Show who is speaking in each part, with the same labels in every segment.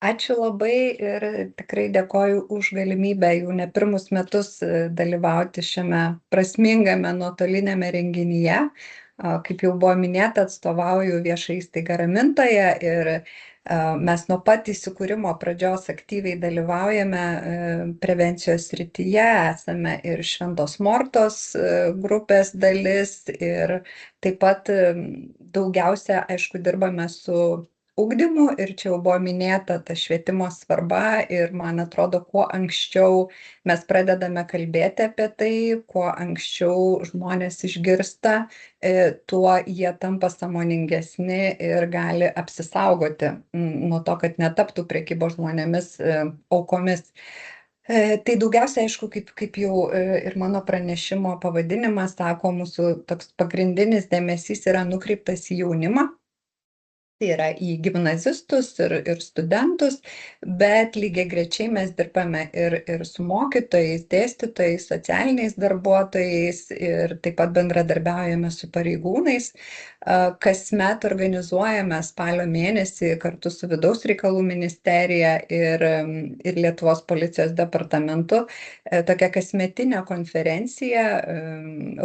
Speaker 1: Ačiū labai ir tikrai dėkoju už galimybę jau ne pirmus metus dalyvauti šiame prasmingame nuotoliniame renginyje. Kaip jau buvo minėta, atstovauju viešą įstaigą Ramintoje ir mes nuo pat įsikūrimo pradžios aktyviai dalyvaujame prevencijos srityje, esame ir Šventos Mortos grupės dalis ir taip pat daugiausia, aišku, dirbame su ugdymu ir čia jau buvo minėta ta švietimo svarba ir man atrodo, kuo anksčiau mes pradedame kalbėti apie tai, kuo anksčiau žmonės išgirsta, tuo jie tampa sąmoningesni ir gali apsisaugoti nuo to, kad netaptų prekybos žmonėmis aukomis. Tai daugiausia, aišku, kaip jau ir mano pranešimo pavadinimas sako, mūsų toks pagrindinis dėmesys yra nukreiptas į jaunimą. Tai yra į gimnazistus ir studentus, bet lygiagrečiai mes dirbame ir su mokytojais, dėstytojais, socialiniais darbuotojais ir taip pat bendradarbiaujame su pareigūnais. Kasmet organizuojame spalio mėnesį kartu su Vidaus reikalų ministerija ir Lietuvos policijos departamentu tokią kasmetinę konferenciją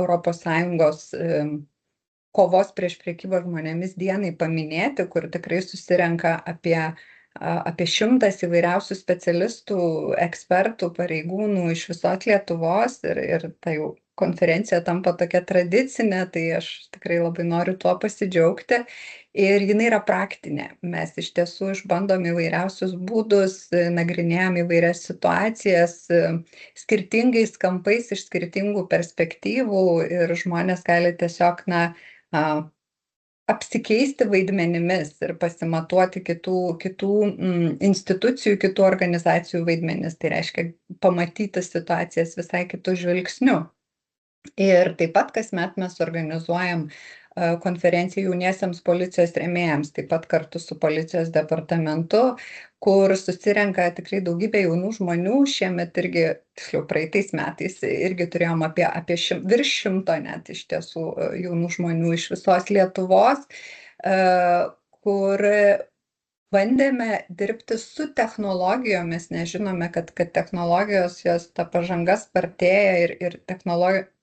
Speaker 1: ES kovos prieš prekybą žmonėmis dienai paminėti, kur tikrai susirenka apie 100 įvairiausių specialistų, ekspertų, pareigūnų iš visos Lietuvos ir ta jau konferencija tampa tokia tradicinė, tai aš tikrai labai noriu tuo pasidžiaugti. Ir jinai yra praktinė. Mes iš tiesų išbandom įvairiausius būdus, nagrinėjam įvairias situacijas skirtingais kampais iš skirtingų perspektyvų ir žmonės gali tiesiog, apsikeisti vaidmenimis ir pasimatuoti kitų institucijų, kitų organizacijų vaidmenis. Tai reiškia pamatyti situacijas visai kitų žvilgsnių. Ir taip pat kasmet mes organizuojam konferenciją jauniesiams policijos rėmėjams, taip pat kartu su policijos departamentu, kur susirenka tikrai daugybė jaunų žmonių. Šiemet irgi, tiksliau praeitais metais, irgi turėjom virš 100 net iš tiesų jaunų žmonių iš visos Lietuvos, kur bandėme dirbti su technologijomis, nes žinome, kad technologijos, ta pažanga spartėja ir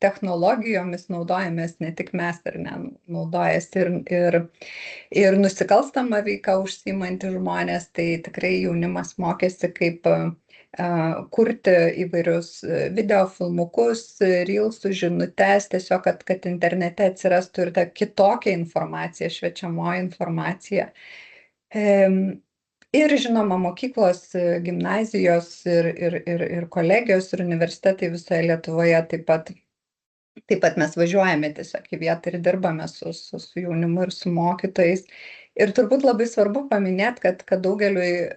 Speaker 1: technologijomis naudojamės ne tik mes, ar ne, naudojasi ir nusikalstama veika užsiimantys žmonės, tai tikrai jaunimas mokėsi, kaip kurti įvairius video filmukus, reelsų žinutes, tiesiog, kad internete atsirastų ir ta kitokia informacija, šviečiamoji informacija. Ir žinoma, mokyklos, gimnazijos ir kolegijos ir universitetai visoje Lietuvoje taip pat mes važiuojame tiesiog į vietą ir dirbame su jaunimu ir su mokytojais. Ir turbūt labai svarbu paminėti, kad daugeliui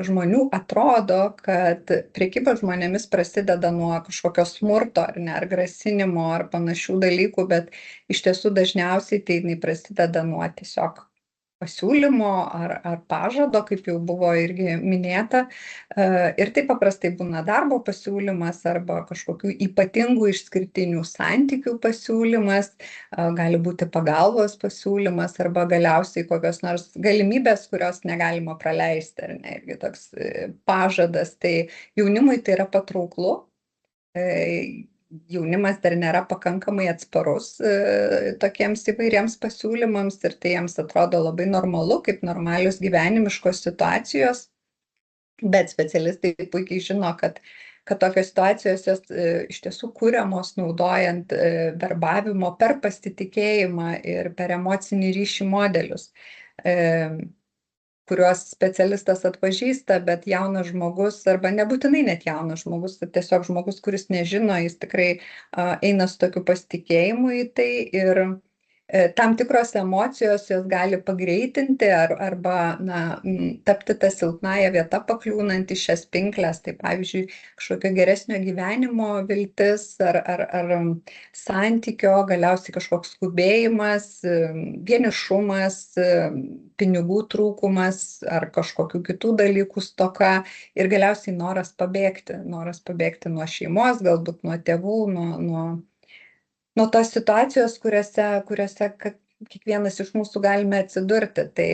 Speaker 1: žmonių atrodo, kad prekyba žmonėmis prasideda nuo kažkokio smurto ar grasinimo ar panašių dalykų, bet iš tiesų dažniausiai tai prasideda nuo tiesiog pasiūlymo ar pažado, kaip jau buvo irgi minėta. Ir tai paprastai būna darbo pasiūlymas arba kažkokių ypatingų išskirtinių santykių pasiūlymas, gali būti pagalbos pasiūlymas arba galiausiai kokios nors galimybės, kurios negalima praleisti, ar ne, irgi toks pažadas. Tai jaunimui tai yra patrauklu. Jaunimas dar nėra pakankamai atsparus tokiems įvairiems pasiūlymams ir tai jiems atrodo labai normalu, kaip normalios gyvenimiškos situacijos, bet specialistai puikiai žino, kad tokios situacijos jos iš tiesų kuriamos naudojant verbavimo per pasitikėjimą ir per emocinį ryšį modelius, kuriuos specialistas atpažįsta, bet jaunas žmogus, arba nebūtinai net jaunas žmogus, tiesiog žmogus, kuris nežino, jis tikrai eina su tokiu pasitikėjimu į tai ir tam tikros emocijos jos gali pagreitinti arba tapti tą silpnąją vietą pakliūnant į šias pinkles. Tai pavyzdžiui, kažkokio geresnio gyvenimo viltis ar santykio, galiausiai kažkoks skubėjimas, vienišumas, pinigų trūkumas ar kažkokių kitų dalykų stoka ir galiausiai noras pabėgti nuo šeimos, galbūt nuo tėvų, nuo tos situacijos, kuriuose kiekvienas iš mūsų galime atsidurti. Tai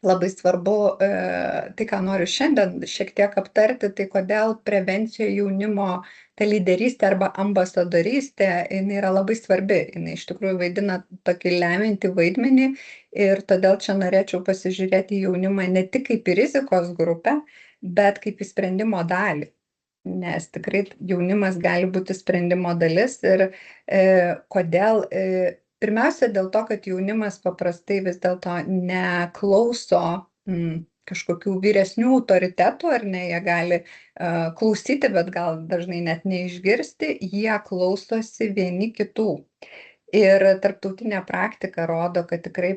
Speaker 1: labai svarbu, tai, ką noriu šiandien šiek tiek aptarti, tai kodėl prevencija jaunimo, ta lyderystė arba ambasadorystė, jinai yra labai svarbi. Jinai iš tikrųjų vaidina tokį lemiantį vaidmenį ir todėl čia norėčiau pasižiūrėti į jaunimą ne tik kaip į rizikos grupę, bet kaip į sprendimo dalį. Nes tikrai jaunimas gali būti sprendimo dalis ir kodėl. Pirmiausia, dėl to, kad jaunimas paprastai vis dėlto neklauso kažkokių vyresnių autoritetų, ar ne, jie gali klausyti, bet gal dažnai net neišgirsti, jie klausosi vieni kitų. Ir tarptautinė praktika rodo, kad tikrai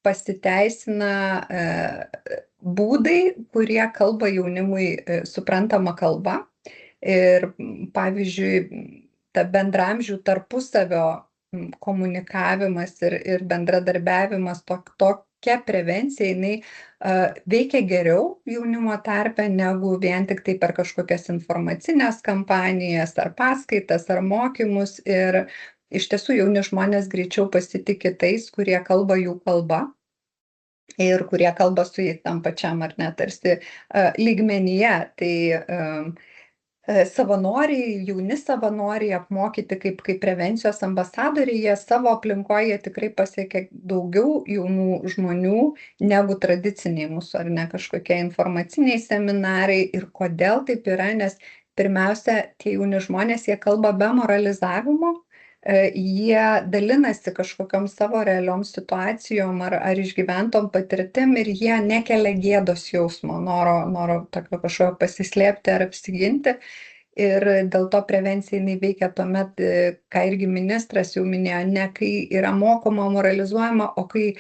Speaker 1: pasiteisina būdai, kurie kalba jaunimui suprantama kalba. Ir pavyzdžiui, ta bendraamžių tarpusavio komunikavimas ir bendradarbiavimas, tokia prevencija, jinai veikia geriau jaunimo tarpe negu vien tik tai per kažkokias informacinės kampanijas ar paskaitas ar mokymus. Ir iš tiesų jauni žmonės greičiau pasitiki tais, kurie kalba jų kalba ir kurie kalba su jais tam pačiam ar ne tarsi lygmenyje. Tai savanoriai, jauni savanoriai apmokyti kaip prevencijos ambasadoriai, jie savo aplinkoje tikrai pasiekia daugiau jaunų žmonių negu tradiciniai mūsų, ar ne, kažkokie informaciniai seminarai. Ir kodėl taip yra, nes pirmiausia, tie jauni žmonės, jie kalba be moralizavimo, jie dalinasi kažkokiom savo realiom situacijom ar išgyventom patirtim ir jie nekelia gėdos jausmo, noro tokio kažkokio pasislėpti ar apsiginti. Ir dėl to prevencija jinai veikia tuomet, ką irgi ministras jau minėjo, ne kai yra mokoma, moralizuojama, o kai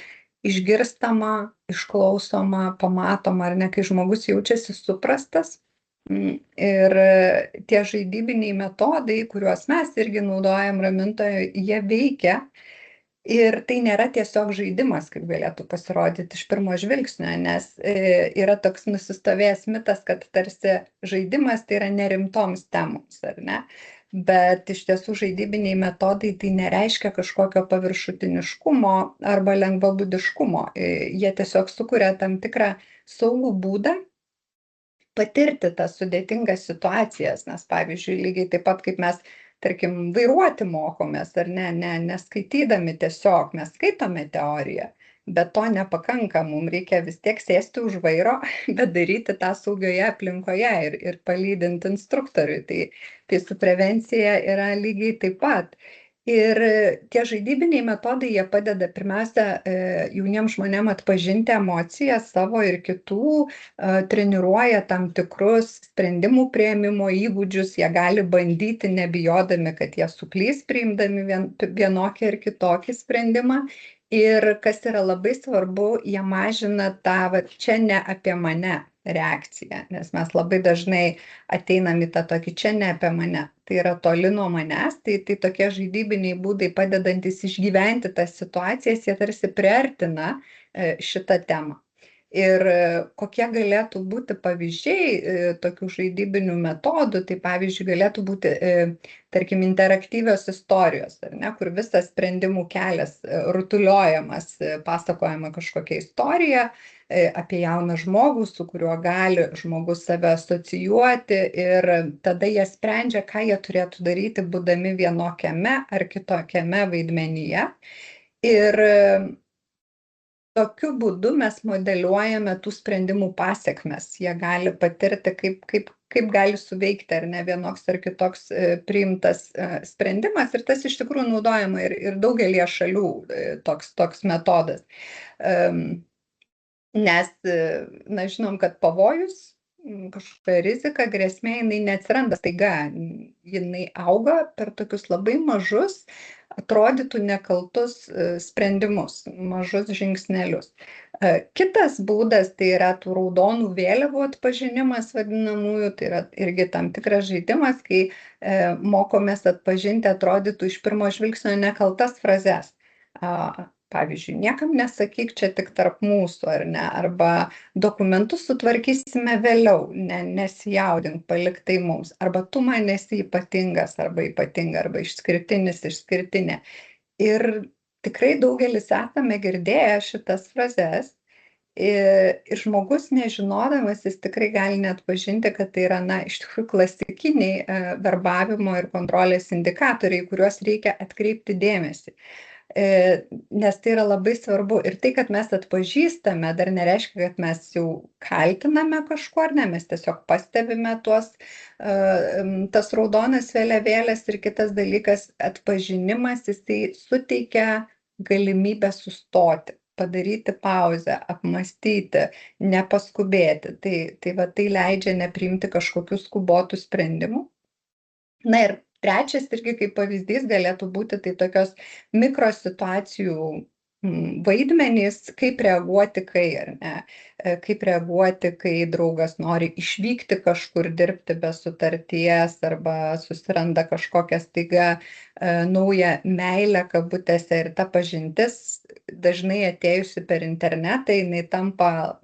Speaker 1: išgirstama, išklausoma, pamatoma, ar ne, kai žmogus jaučiasi suprastas. Ir tie žaidybiniai metodai, kuriuos mes irgi naudojam ramintoje, jie veikia. Ir tai nėra tiesiog žaidimas, kaip galėtų pasirodyti iš pirmo žvilgsnio, nes yra toks nusistovėjęs mitas, kad tarsi žaidimas tai yra nerimtoms temoms, ar ne? Bet iš tiesų žaidybiniai metodai tai nereiškia kažkokio paviršutiniškumo arba lengvabūdiškumo. Jie tiesiog sukuria tam tikrą saugų būdą patirti tas sudėtingas situacijas, nes pavyzdžiui, lygiai taip pat kaip mes, tarkim, vairuoti mokomės, ar neskaitydami tiesiog, mes skaitome teoriją, bet to nepakanka, mums reikia vis tiek sėsti už vairo, bet daryti tą saugioje aplinkoje ir palydinti instruktoriui. Tai su prevencija yra lygiai taip pat. Ir tie žaidybiniai metodai, jie padeda pirmiausia jauniems žmonėms atpažinti emocijas savo ir kitų, treniruoja tam tikrus sprendimų priėmimo įgūdžius, jie gali bandyti nebijodami, kad jie suklys priimdami vienokį ar kitokį sprendimą. Ir kas yra labai svarbu, jie mažina tą čia ne apie mane reakciją, nes mes labai dažnai ateinam į tą tokį čia ne apie mane, tai yra toli nuo manęs, tai tokie žaidybiniai būdai padedantis išgyventi tas situacijas, jie tarsi priartina šitą temą. Ir kokie galėtų būti pavyzdžiai tokių žaidybinių metodų, tai pavyzdžiui galėtų būti, tarkim, interaktyvios istorijos, ar ne, kur visas sprendimų kelias rutuliojamas, pasakojama kažkokia istorija apie jauną žmogų, su kuriuo gali žmogus save asocijuoti ir tada jie sprendžia, ką jie turėtų daryti, būdami vienokiame ar kitokiame vaidmenyje. Ir tokiu būdu mes modeliuojame tų sprendimų pasekmes. Jie gali patirti, kaip gali suveikti ar ne vienoks ar kitoks priimtas sprendimas. Ir tas iš tikrųjų naudojama ir daugelie šalių toks metodas. Nes, žinom, kad pavojus, kažkokia rizika, grėsmė, jinai neatsiranda staiga. Jinai auga per tokius labai mažus, atrodytų nekaltus sprendimus, mažus žingsnelius. Kitas būdas tai yra tų raudonų vėliavų atpažinimas vadinamųjų, tai yra irgi tam tikras žaidimas, kai mokomės atpažinti atrodytų iš pirmo žvilgsnio nekaltas frazes. Pavyzdžiui, niekam nesakyk, čia tik tarp mūsų, ar ne, arba dokumentus sutvarkysime vėliau, nesijaudink, palik tai mums, arba tu man esi ypatingas, arba ypatinga, arba išskirtinis, išskirtinė. Ir tikrai daugelis esame girdėję šitas frazes Ir žmogus nežinodamas, jis tikrai gali neatpažinti, kad tai yra, iš tikrųjų klasikiniai verbavimo ir kontrolės indikatoriai, kuriuos reikia atkreipti dėmesį. Nes tai yra labai svarbu. Ir tai, kad mes atpažįstame, dar nereiškia, kad mes jau kaltiname kažkuo, ar ne, mes tiesiog pastebime tas raudonas vėliavėlės. Ir kitas dalykas, atpažinimas, jisai suteikia galimybę sustoti, padaryti pauzę, apmąstyti, nepaskubėti. Tai leidžia nepriimti kažkokių skubotų sprendimų. Na ir trečias irgi kaip pavyzdys galėtų būti tai tokios mikrosituacijų vaidmenys, kaip reaguoti, ar ne, kaip reaguoti, kai draugas nori išvykti kažkur dirbti be sutarties arba susiranda kažkokią staiga naują meilę kabutėse, ir ta pažintis dažnai atėjusi per internetą, jinai tampa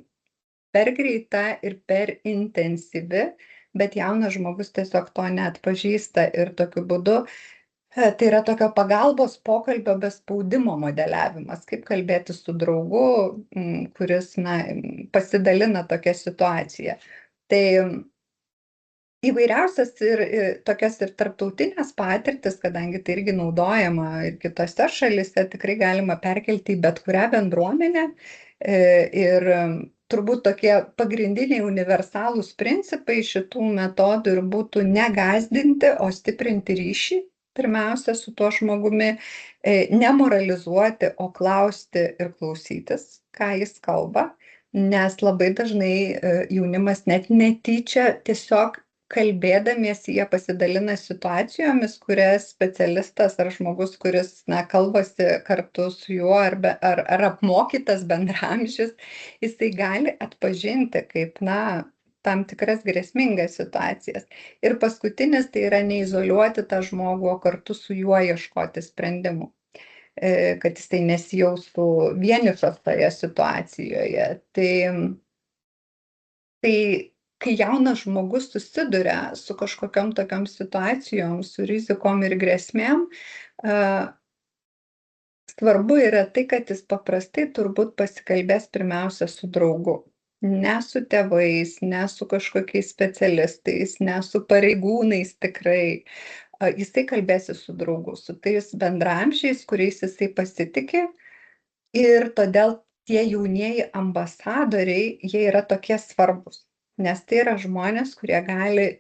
Speaker 1: per greita ir per intensyvi, bet jaunas žmogus tiesiog to neatpažįsta ir tokiu būdu tai yra tokio pagalbos pokalbio be spaudimo modeliavimas, kaip kalbėti su draugu, kuris pasidalina tokią situaciją. Tai įvairiausias ir tokias ir tarptautinės patirtis, kadangi tai irgi naudojama ir kitose šalise, tikrai galima perkelti į bet kurią bendruomenę. Ir turbūt tokie pagrindiniai universalūs principai šitų metodų ir būtų negąsdinti, o stiprinti ryšį, pirmiausia, su tuo žmogumi, nemoralizuoti, o klausti ir klausytis, ką jis kalba, nes labai dažnai jaunimas net netyčia tiesiog kalbėdamiesi jie pasidalina situacijomis, kurias specialistas ar žmogus, kuris kalbasi kartu su juo ar apmokytas bendraamžis, jisai gali atpažinti kaip tam tikras grėsmingas situacijas. Ir paskutinis tai yra neizoliuoti tą žmogų, o kartu su juo ieškoti sprendimų, kad jisai nesijaustų vienišas toje situacijoje. Tai kai jaunas žmogus susiduria su kažkokiom tokiom situacijom, su rizikom ir grėsmėm, svarbu yra tai, kad jis paprastai turbūt pasikalbės pirmiausia su draugu. Ne su tėvais, ne su kažkokiais specialistais, ne su pareigūnais tikrai. Jisai kalbėsi su draugu, su tais bendraamžiais, kuriais jisai pasitiki. Ir todėl tie jaunieji ambasadoriai, jie yra tokie svarbus. Nes tai yra žmonės, kurie gali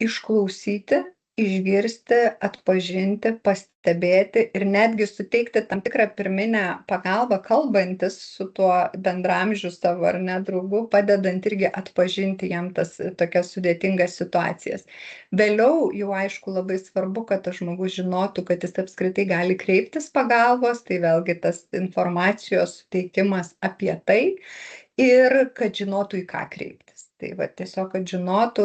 Speaker 1: išklausyti, išgirsti, atpažinti, pastebėti ir netgi suteikti tam tikrą pirminę pagalbą, kalbantis su tuo bendraamžiu savo ar ne draugu, padedant irgi atpažinti jam tas tokias sudėtingas situacijas. Vėliau jau aišku labai svarbu, kad tas žmogus žinotų, kad jis apskritai gali kreiptis pagalbos, tai vėlgi tas informacijos suteikimas apie tai ir kad žinotų, į ką kreiptis. Tai tiesiog, kad žinotų,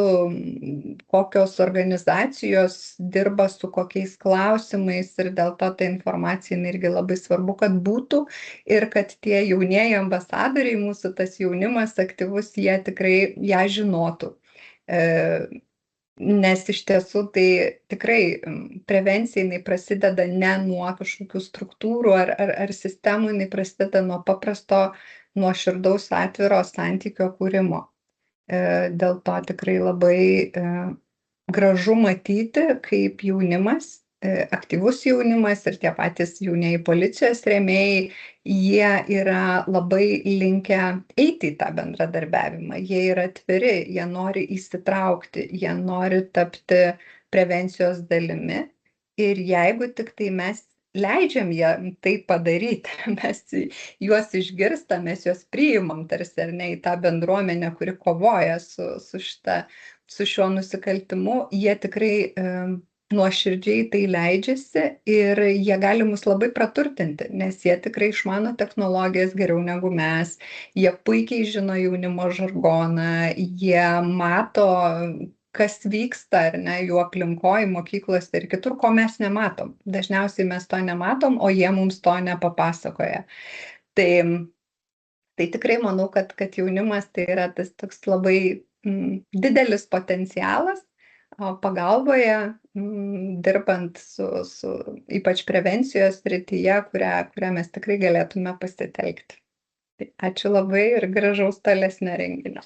Speaker 1: kokios organizacijos dirba su kokiais klausimais ir dėl to ta informacija irgi labai svarbu, kad būtų ir kad tie jaunieji ambasadoriai, mūsų tas jaunimas aktyvus, jie tikrai ją žinotų. Nes iš tiesų tai tikrai prevencija jinai prasideda ne nuo kažkokių struktūrų ar sistemų, jinai prasideda nuo paprasto, nuoširdaus atviro santykio kūrimo. Dėl to tikrai labai gražu matyti, kaip jaunimas, aktyvus jaunimas ir tie patys jaunieji policijos rėmėjai, jie yra labai linkę eiti į tą bendradarbiavimą, jie yra atviri, jie nori įsitraukti, jie nori tapti prevencijos dalimi ir jeigu tik tai mes leidžiam jiem tai padaryti, mes juos išgirstam, mes juos priimam tarsi ar ne į tą bendruomenę, kuri kovoja su šiuo nusikaltimu, jie tikrai nuoširdžiai tai leidžiasi ir jie gali mus labai praturtinti, nes jie tikrai išmano technologijas geriau negu mes, jie puikiai žino jaunimo žargoną, jie mato, kas vyksta ar ne jų aplinkoj, mokyklose ir kitur, ko mes nematom. Dažniausiai mes to nematom, o jie mums to nepapasakoja. Tai tikrai manau, kad jaunimas tai yra tas toks labai didelis potencialas pagalboje, dirbant su ypač prevencijos srityje, kurią mes tikrai galėtume pasitelkti. Ačiū labai ir gražaus tolesnio renginio.